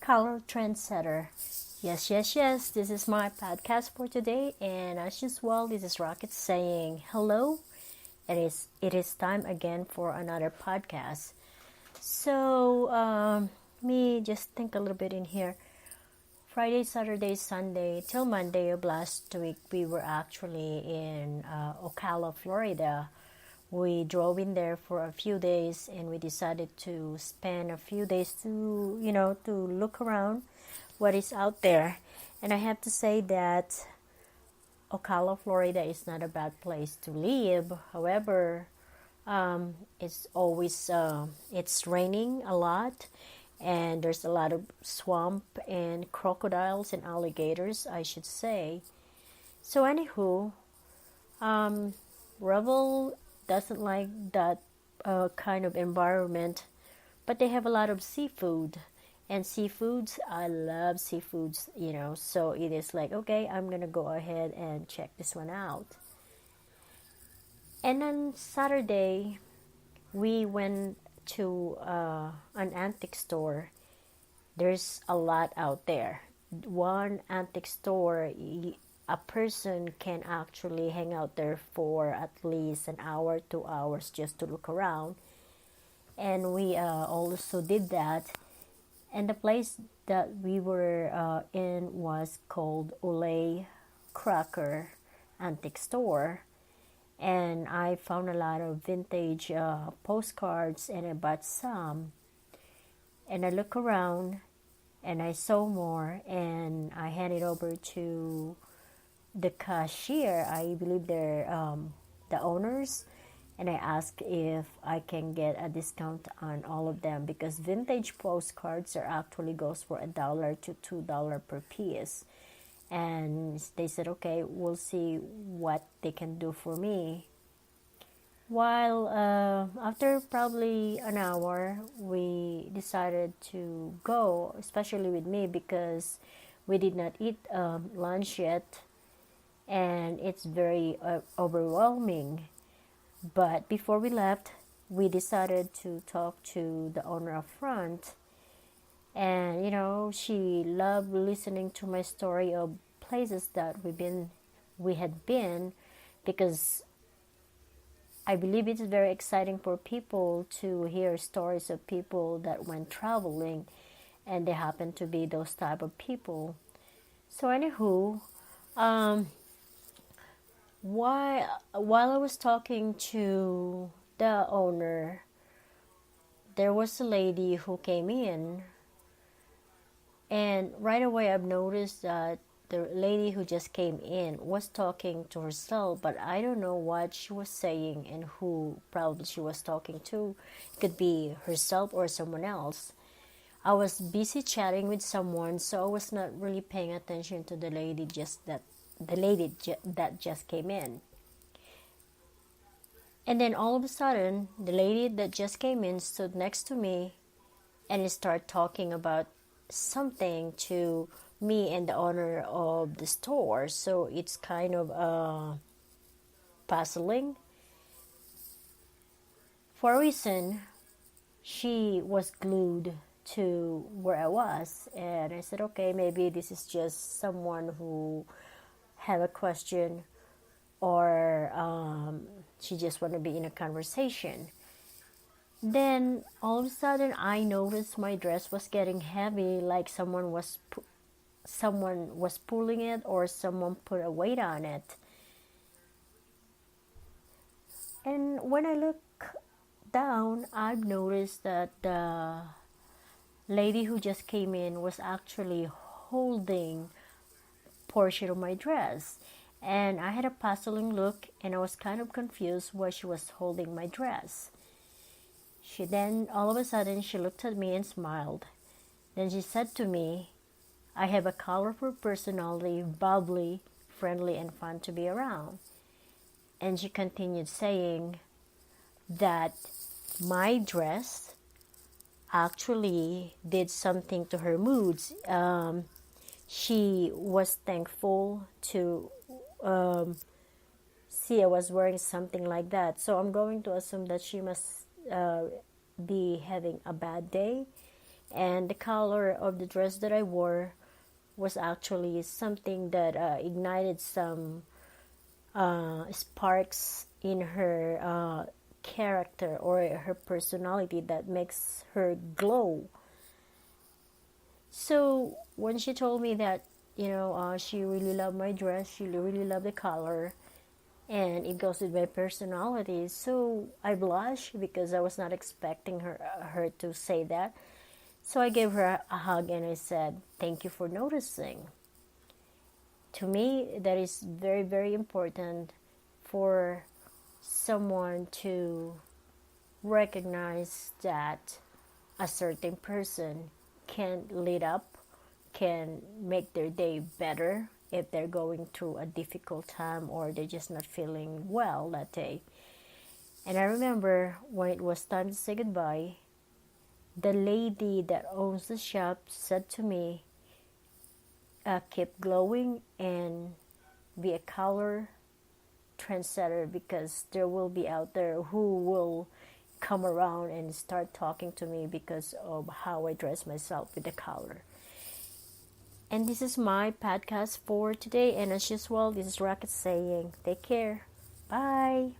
Color Trendsetter. Yes, yes, yes. This is my podcast for today, and as usual, this is Rocket saying hello. It is time again for another podcast. So, me just think a little bit in here. Friday, Saturday, Sunday till Monday of last week, we were actually in Ocala, Florida. We drove in there for a few days, and we decided to spend a few days to look around what is out there. And I have to say that Ocala, Florida is not a bad place to live. However, it's always it's raining a lot, and there's a lot of swamp and crocodiles and alligators, I should say. So anywho, Revel doesn't like that kind of environment, but they have a lot of seafood. And seafoods, I love seafoods. So it is like, okay, I'm gonna go ahead and check this one out. And on Saturday, we went to an antique store. There's a lot out there. One antique store, a person can actually hang out there for at least an hour, 2 hours just to look around. And we also did that. And the place that we were in was called Olay Cracker Antique Store. And I found a lot of vintage postcards, and I bought some. And I look around and I saw more, and I handed over to the cashier. I believe they're the owners, and I asked if I can get a discount on all of them, because vintage postcards are actually goes for $1 to $2 per piece. And they said, okay, we'll see what they can do for me. While after probably an hour, we decided to go, especially with me, because we did not eat lunch yet, and it's very overwhelming. But before we left, we decided to talk to the owner up front. And she loved listening to my story of places that we had been, because I believe it's very exciting for people to hear stories of people that went traveling, and they happen to be those type of people. So anywho, while I was talking to the owner, there was a lady who came in, and right away I've noticed that the lady who just came in was talking to herself, but I don't know what she was saying and who probably she was talking to. It could be herself or someone else. I was busy chatting with someone, so I was not really paying attention to the lady that just came in. And then all of a sudden, the lady that just came in stood next to me and started talking about something to me and the owner of the store. So it's kind of puzzling. For a reason, she was glued to where I was, and I said, okay, maybe this is just someone who have a question, or she just want to be in a conversation. Then all of a sudden, I noticed my dress was getting heavy, like someone was pulling it, or someone put a weight on it. And when I look down, I've noticed that the lady who just came in was actually holding a portion of my dress. And I had a puzzling look, and I was kind of confused why she was holding my dress. She then, all of a sudden, she looked at me and smiled. Then she said to me, I have a colorful personality, bubbly, friendly, and fun to be around. And she continued saying that my dress actually did something to her moods. She was thankful to see I was wearing something like that. So I'm going to assume that she must be having a bad day, And the color of the dress that I wore was actually something that ignited some sparks in her character or her personality that makes her glow. So when she told me that, she really loved my dress, she really loved the color, and it goes with my personality. So I blushed because I was not expecting her to say that. So I gave her a hug and I said, "Thank you for noticing." To me, that is very, very important for someone to recognize that a certain person can lead up, can make their day better if they're going through a difficult time or they're just not feeling well that day. And I remember when it was time to say goodbye, the lady that owns the shop said to me, keep glowing and be a color trendsetter, because there will be out there who will come around and start talking to me because of how I dress myself with the color. And this is my podcast for today. And as usual, this is Rocket saying, take care. Bye.